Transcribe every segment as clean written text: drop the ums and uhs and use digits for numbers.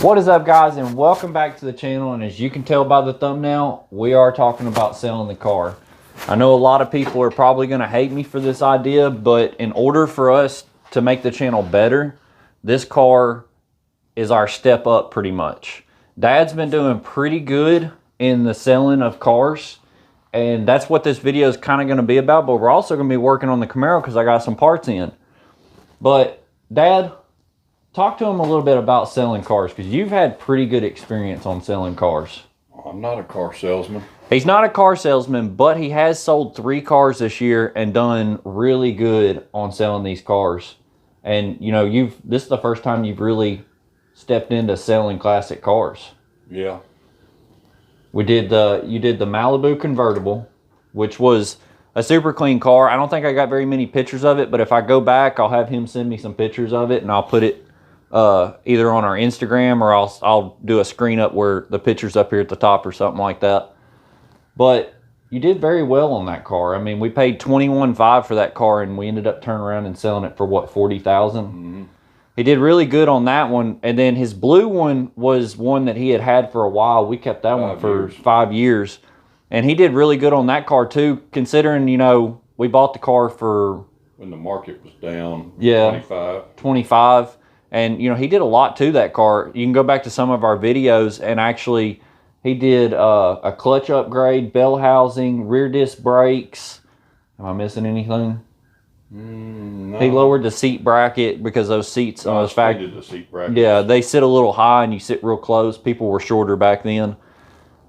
What is up, guys, and welcome back to the channel. And as you can tell by the thumbnail, we are talking about selling the car. I know a lot of people are probably going to hate me for this idea, but in order for us to make the channel better, this car is our step up pretty much. Dad's been doing pretty good in the selling of cars, and that's what this video is kind of going to be about. But we're also going to be working on the Camaro because I got some parts in. But Dad, talk to him a little bit about selling cars, because you've had pretty good experience on selling cars. I'm not a car salesman. He's not a car salesman, but he has sold 3 cars this year and done really good on selling these cars. And you know, this is the first time you've really stepped into selling classic cars. Yeah. You did the Malibu convertible, which was a super clean car. I don't think I got very many pictures of it, but if I go back, I'll have him send me some pictures of it, and I'll put it either on our Instagram, or I'll do a screen up where the picture's up here at the top or something like that. But you did very well on that car. I mean, we paid $21,500 for that car, and we ended up turning around and selling it for what, $40,000? Mm-hmm. He did really good on that one. And then his blue one was one that he had for a while. We kept that one for 5 years, and he did really good on that car too, considering, you know, we bought the car for when the market was down. 25. And, you know, he did a lot to that car. You can go back to some of our videos, and actually he did a clutch upgrade, bell housing, rear disc brakes. Am I missing anything? No. He lowered the seat bracket because those seats on those factory. The seat brackets. Yeah, they sit a little high and you sit real close. People were shorter back then.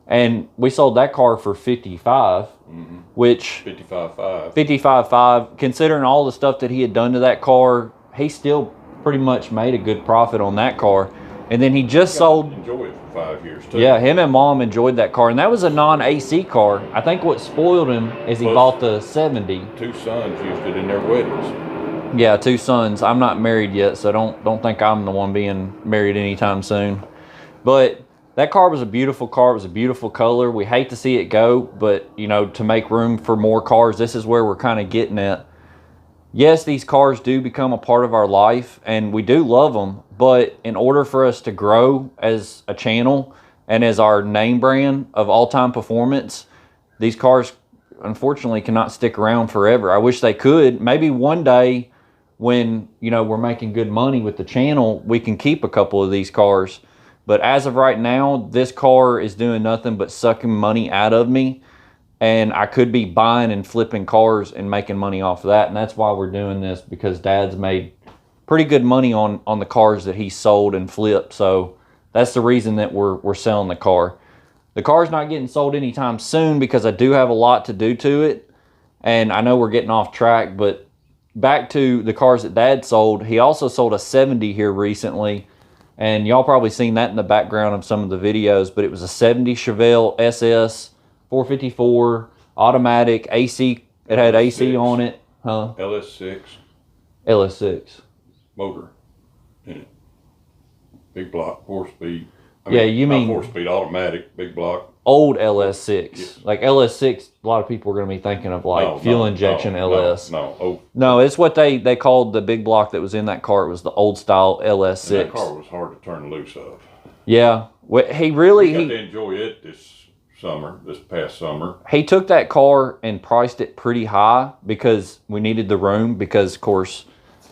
And we sold that car for $55,000, which $55,500. Considering all the stuff that he had done to that car, he still pretty much made a good profit on that car. And then he just sold. Enjoy it for 5 years too. Yeah, him and Mom enjoyed that car, and that was a non-AC car. I think what spoiled him is he bought the 70. 2 sons used it in their weddings. Yeah, 2 sons. I'm not married yet, so don't think I'm the one being married anytime soon. But that car was a beautiful car. It was a beautiful color. We hate to see it go, but you know, to make room for more cars, this is where we're kind of getting at. Yes, these cars do become a part of our life, and we do love them, but in order for us to grow as a channel and as our name brand of all-time performance, these cars unfortunately cannot stick around forever. I wish they could. Maybe one day when, you know, we're making good money with the channel, we can keep a couple of these cars. But as of right now, this car is doing nothing but sucking money out of me. And I could be buying and flipping cars and making money off of that. And that's why we're doing this, because Dad's made pretty good money on the cars that he sold and flipped. So that's the reason that we're selling the car. The car's not getting sold anytime soon because I do have a lot to do to it. And I know we're getting off track, but back to the cars that Dad sold. He also sold a 70 here recently. And y'all probably seen that in the background of some of the videos, but it was a 70 Chevelle SS. 454 automatic AC. It had AC on it, huh? LS6 motor in it. Big block, 4-speed. Yeah, you mean 4-speed automatic, big block. Old LS6. Yes. Like LS6, a lot of people are going to be thinking of like fuel injection LS. No, it's what they called the big block that was in that car. It was the old style LS6. And that car was hard to turn loose of. Yeah, he got to enjoy it this past summer. He took that car and priced it pretty high because we needed the room, because of course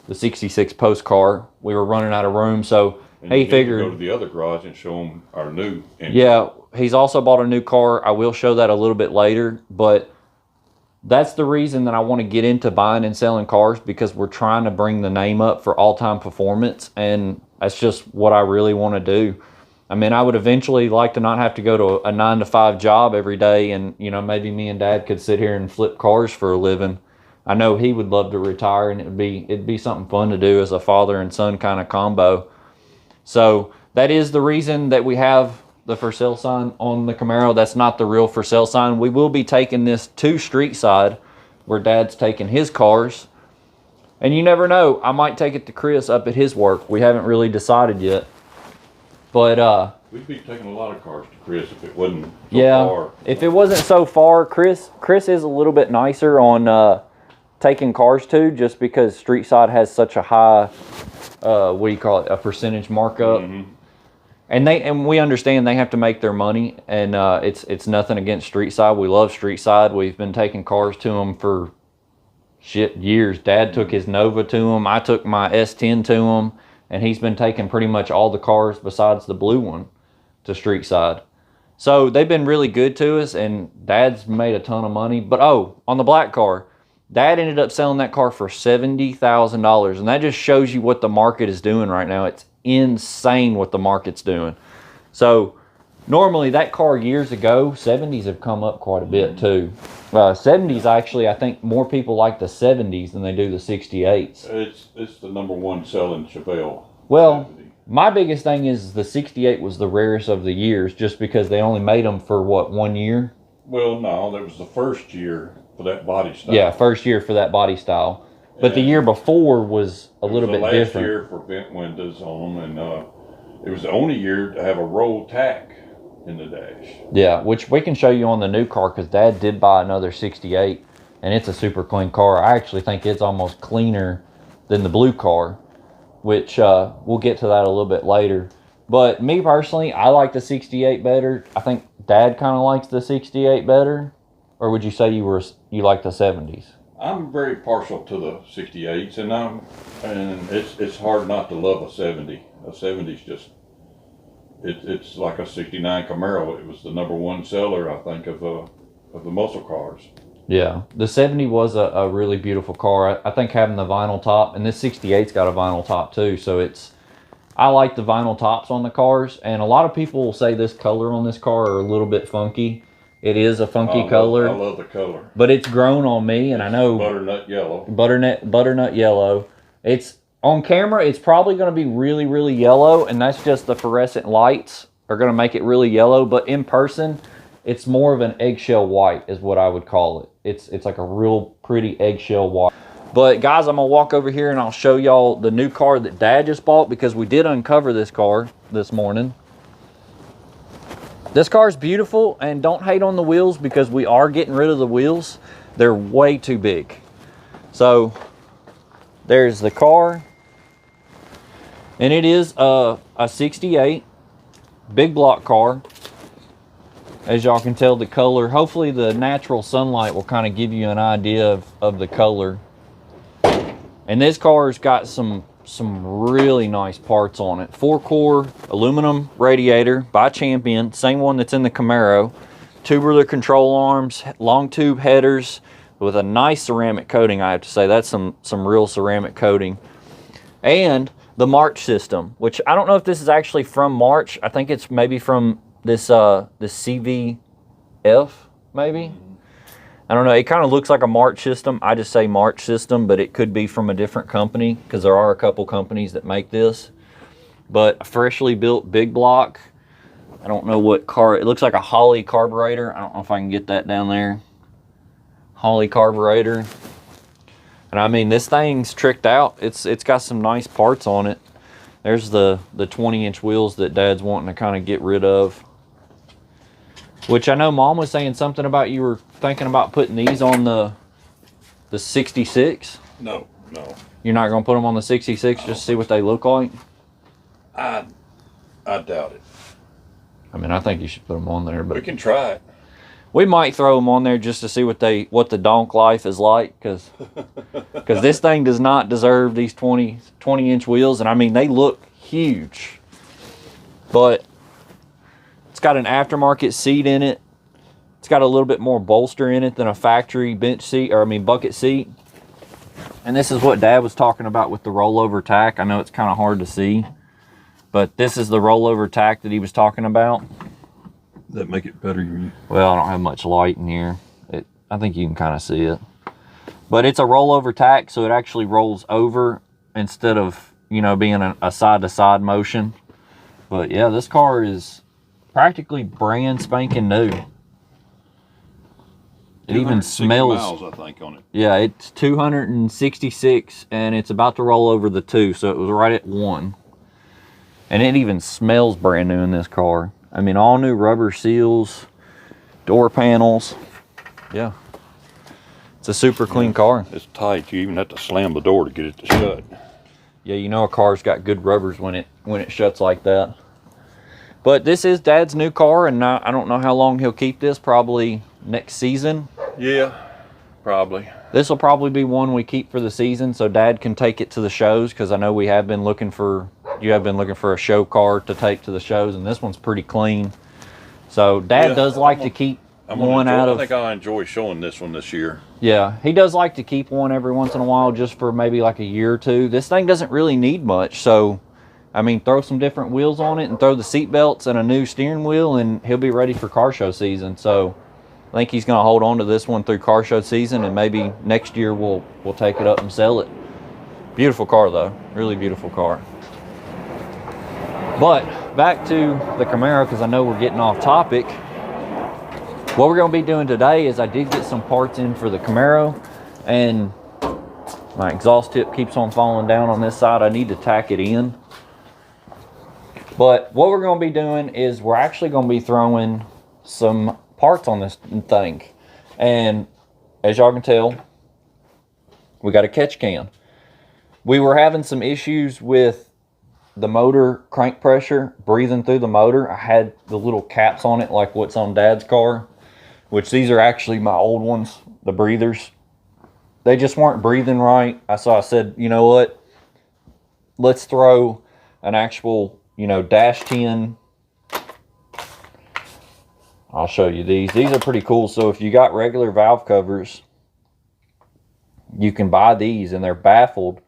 the 66 Post car, we were running out of room. So and he figured to go to the other garage and show him our new engine. Yeah, he's also bought a new car. I will show that a little bit later, but that's the reason that I want to get into buying and selling cars, because we're trying to bring the name up for all-time performance, and that's just what I really want to do. I mean, I would eventually like to not have to go to a 9-to-5 job every day, and, you know, maybe me and Dad could sit here and flip cars for a living. I know he would love to retire, and it'd be something fun to do as a father and son kind of combo. So that is the reason that we have the for sale sign on the Camaro. That's not the real for sale sign. We will be taking this to Street Side, where Dad's taking his cars. And you never know, I might take it to Chris up at his work. We haven't really decided yet. But we'd be taking a lot of cars to Chris if it wasn't so far. If it wasn't so far. Chris is a little bit nicer on taking cars to, just because Street Side has such a high what do you call it, a percentage markup. And we understand they have to make their money, and it's nothing against Street Side. We love Street Side. We've been taking cars to them for years. Dad took his Nova to them. I took my S10 to them, and he's been taking pretty much all the cars besides the blue one to Street Side. So they've been really good to us, and Dad's made a ton of money. But on the black car, Dad ended up selling that car for $70,000, and that just shows you what the market is doing right now. It's insane what the market's doing. So normally that car years ago, 70s have come up quite a bit too. 70s actually, I think more people like the 70s than they do the 68s. It's the #1 selling Chevelle. Well, 70. my biggest thing is the 68 was the rarest of the years, just because they only made them for what, 1 year? Well, no, that was the first year for that body style. Yeah, first year for that body style. But the year before was a little bit different. Last year for vent windows on them, and it was the only year to have a roll tack in the dash. Yeah, which we can show you on the new car, because Dad did buy another 68, and it's a super clean car. I actually think it's almost cleaner than the blue car, which we'll get to that a little bit later. But me personally, I like the 68 better. I think Dad kind of likes the 68 better. Or would you say you like the 70s? I'm very partial to the 68s, and it's hard not to love a 70. A 70's just it's like a 69 Camaro. It was the #1 seller, I think, of the muscle cars. Yeah, the 70 was a really beautiful car. I think having the vinyl top, and this 68's got a vinyl top too, so I like the vinyl tops on the cars, and a lot of people will say this color on this car are a little bit funky. It is a funky color. I love the color. But it's grown on me, and I know butternut yellow. Butternut yellow. It's on camera, it's probably going to be really, really yellow, and that's just the fluorescent lights are going to make it really yellow. But in person, it's more of an eggshell white is what I would call it. It's like a real pretty eggshell white. But guys, I'm gonna walk over here and I'll show y'all the new car that Dad just bought, because we did uncover this car this morning. This car's beautiful, and don't hate on the wheels, because we are getting rid of the wheels. They're way too big. So there's the car, and it is a 68 big block car. As y'all can tell, the color, hopefully the natural sunlight will kind of give you an idea of the color. And this car's got some really nice parts on it. 4-core aluminum radiator by Champion, same one that's in the Camaro. Tubular control arms, long tube headers with a nice ceramic coating, I have to say. That's some real ceramic coating. And the March system, which I don't know if this is actually from March. I think it's maybe from this CVF, maybe. I don't know, it kind of looks like a March system. I just say March system, but it could be from a different company, because there are a couple companies that make this. But a freshly built big block. I don't know what car, it looks like a Holley carburetor. I don't know if I can get that down there. Holley carburetor. And I mean, this thing's tricked out. It's got some nice parts on it. There's the 20-inch wheels that Dad's wanting to kind of get rid of. Which I know Mom was saying something about you were thinking about putting these on the 66. No. You're not going to put them on the 66 just to see what they look like? I doubt it. I mean, I think you should put them on there, but We can try it. we might throw them on there just to see what the donk life is like, because this thing does not deserve these 20-inch wheels, and I mean, they look huge. But it's got an aftermarket seat in it. It's got a little bit more bolster in it than a factory bench seat, or I mean bucket seat. And this is what Dad was talking about with the rollover tack. I know it's kind of hard to see, but this is the rollover tack that he was talking about. That make it better. Well, I don't have much light in here. I think you can kind of see it. But it's a rollover tack, so it actually rolls over instead of, being a side-to-side motion. But yeah, this car is practically brand spanking new. It even smells. Miles, I think, on it. Yeah, it's 266, and it's about to roll over the 2, so it was right at 1. And it even smells brand new in this car. I mean, all new rubber seals, door panels. Yeah, it's a super clean car. It's tight. You even have to slam the door to get it to shut. Yeah, a car's got good rubbers when it shuts like that. But this is Dad's new car, and I don't know how long he'll keep this, probably next season. Yeah, probably. This will probably be one we keep for the season so Dad can take it to the shows, because I know you have been looking for a show car to take to the shows, and this one's pretty clean. So Dad does like to keep one out of... I think I'll enjoy showing this one this year. Yeah, he does like to keep one every once in a while just for maybe like a year or two. This thing doesn't really need much, so... I mean, throw some different wheels on it and throw the seat belts and a new steering wheel, and he'll be ready for car show season. So I think he's going to hold on to this one through car show season, and maybe next year we'll take it up and sell it. Beautiful car, though. Really beautiful car. But back to the Camaro, because I know we're getting off topic. What we're going to be doing today is I did get some parts in for the Camaro, and my exhaust tip keeps on falling down on this side. I need to tack it in. But what we're going to be doing is we're actually going to be throwing some parts on this thing. And as y'all can tell, we got a catch can. We were having some issues with the motor crank pressure breathing through the motor. I had the little caps on it like what's on Dad's car, which these are actually my old ones, the breathers. They just weren't breathing right. So I said, you know what? Let's throw an actual... dash 10. I'll show you these. These are pretty cool. So if you got regular valve covers, you can buy these, and they're baffled,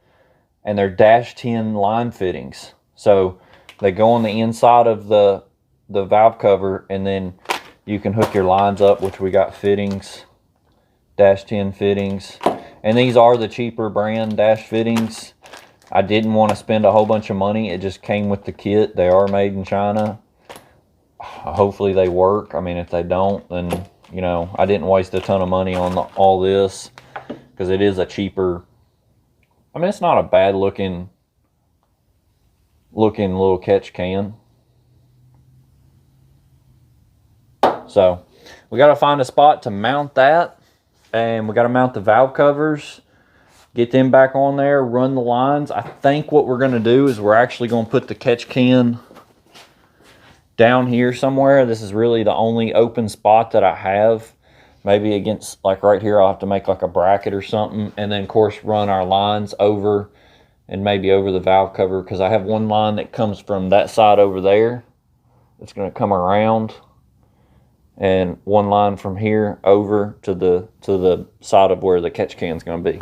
and they're dash 10 line fittings. So they go on the inside of the valve cover, and then you can hook your lines up, which we got fittings, dash 10 fittings. And these are the cheaper brand dash fittings. I didn't want to spend a whole bunch of money. It just came with the kit. They are made in China. Hopefully they work. I mean, if they don't, then, I didn't waste a ton of money on all this, because it is a cheaper... I mean, it's not a bad looking little catch can. So, we got to find a spot to mount that, and we got to mount the valve covers. Get them back on there, run the lines. I think what we're going to do is we're actually going to put the catch can down here somewhere. This is really the only open spot that I have. Maybe against, like right here, I'll have to make like a bracket or something. And then, of course, run our lines over and maybe over the valve cover, because I have one line that comes from that side over there. It's going to come around. And one line from here over to the side of where the catch can is going to be.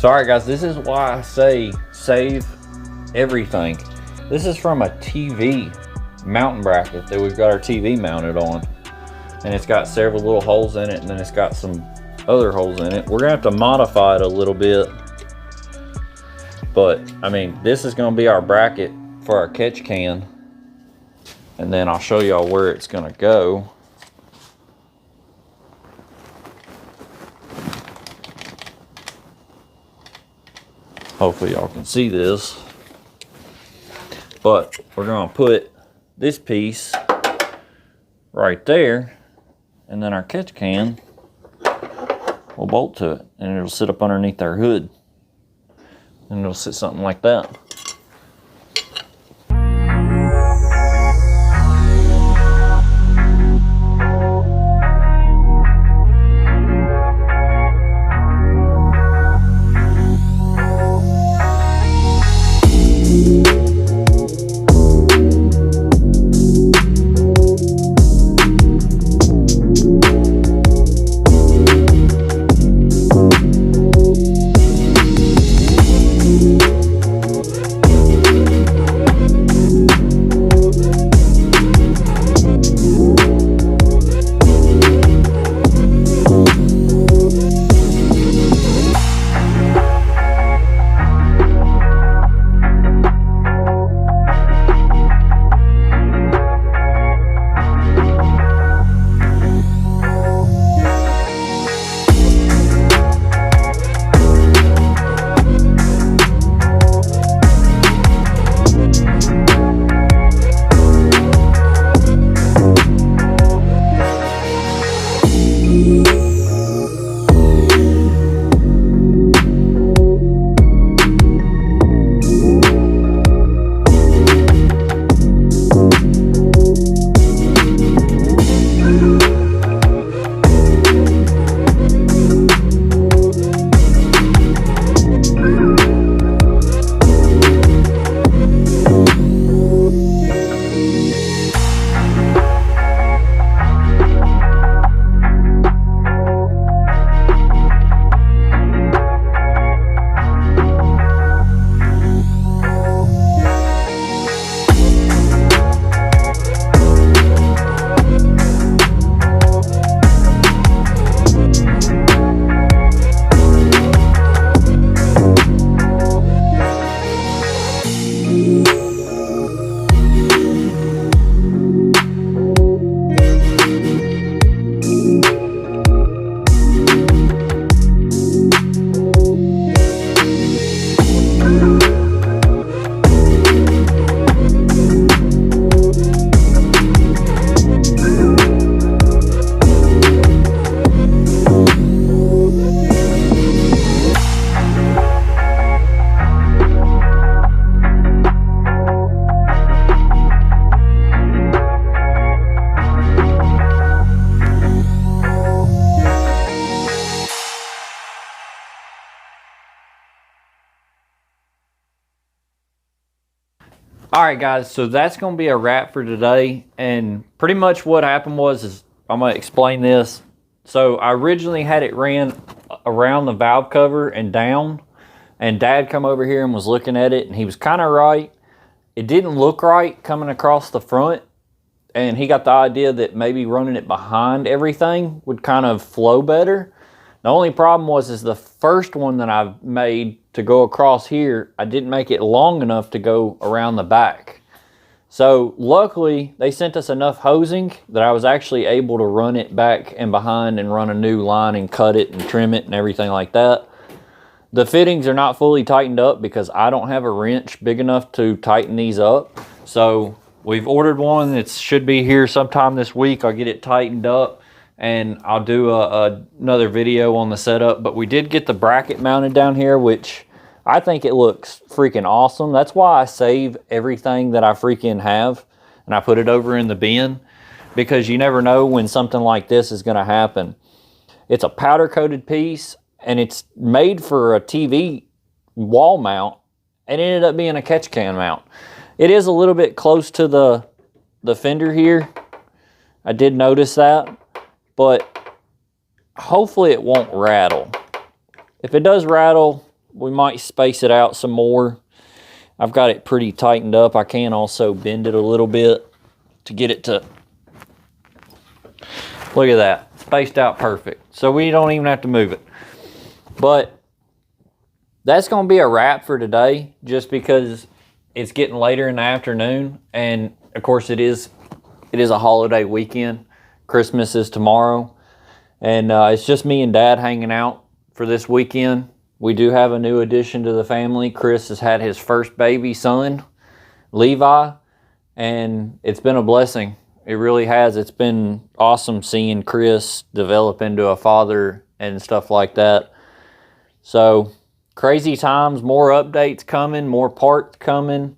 So all right guys, this is why I say save everything. This is from a TV mountain bracket that we've got our TV mounted on. And it's got several little holes in it, and then it's got some other holes in it. We're gonna have to modify it a little bit. But I mean, this is gonna be our bracket for our catch can. And then I'll show y'all where it's gonna go. Hopefully y'all can see this. But we're gonna put this piece right there, and then our catch can will bolt to it, and it'll sit up underneath our hood. And it'll sit something like that. All right, guys, so that's going to be a wrap for today. And pretty much what happened is I'm going to explain this. So I originally had it ran around the valve cover and down. And Dad come over here and was looking at it, and he was kind of right. It didn't look right coming across the front. And he got the idea that maybe running it behind everything would kind of flow better. The only problem is the first one that I've made to go across here, I didn't make it long enough to go around the back. So luckily they sent us enough hosing that I was actually able to run it back and behind and run a new line and cut it and trim it and everything like that. The fittings are not fully tightened up because I don't have a wrench big enough to tighten these up. So we've ordered one that should be here sometime this week. I'll get it tightened up and I'll do another video on the setup. But we did get the bracket mounted down here, which I think it looks freaking awesome. That's why I save everything that I freaking have and I put it over in the bin, because you never know when something like this is going to happen. It's a powder coated piece and it's made for a TV wall mount, and it ended up being a catch can mount. It is a little bit close to the fender here. I did notice that, but hopefully it won't rattle. If it does rattle, we might space it out some more. I've got it pretty tightened up. I can also bend it a little bit to get it to, look at that, spaced out perfect. So we don't even have to move it. But that's going to be a wrap for today, just because it's getting later in the afternoon. And of course it is a holiday weekend. Christmas is tomorrow. And it's just me and Dad hanging out for this weekend. We do have a new addition to the family. Chris has had his first baby son, Levi, and it's been a blessing. It really has. It's been awesome seeing Chris develop into a father and stuff like that. So, crazy times, more updates coming, more parts coming.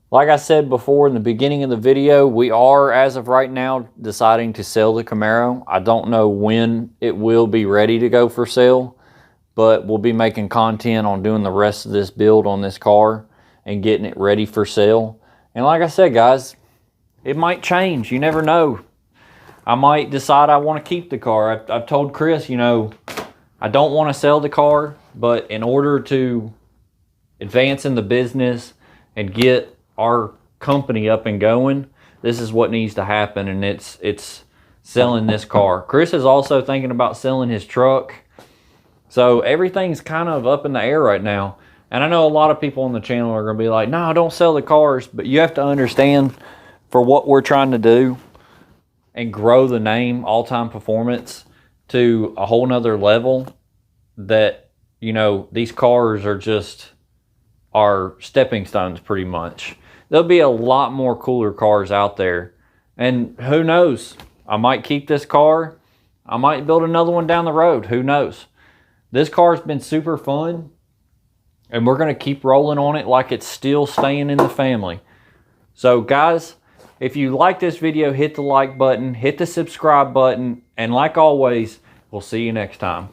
Like I said before in the beginning of the video, we are, as of right now, deciding to sell the Camaro. I don't know when it will be ready to go for sale, but we'll be making content on doing the rest of this build on this car and getting it ready for sale. And like I said, guys, it might change. You never know. I might decide I want to keep the car. I've told Chris, you know, I don't want to sell the car, but in order to advance in the business and get our company up and going, this is what needs to happen, and it's selling this car. Chris is also thinking about selling his truck. So everything's kind of up in the air right now. And I know a lot of people on the channel are going to be like, no, don't sell the cars. But you have to understand, for what we're trying to do and grow the name All Time Performance to a whole nother level, that, you know, these cars are stepping stones pretty much. There'll be a lot more cooler cars out there. And who knows? I might keep this car. I might build another one down the road. Who knows? This car's been super fun, and we're going to keep rolling on it like it's still staying in the family. So guys, if you like this video, hit the like button, hit the subscribe button, and like always, we'll see you next time.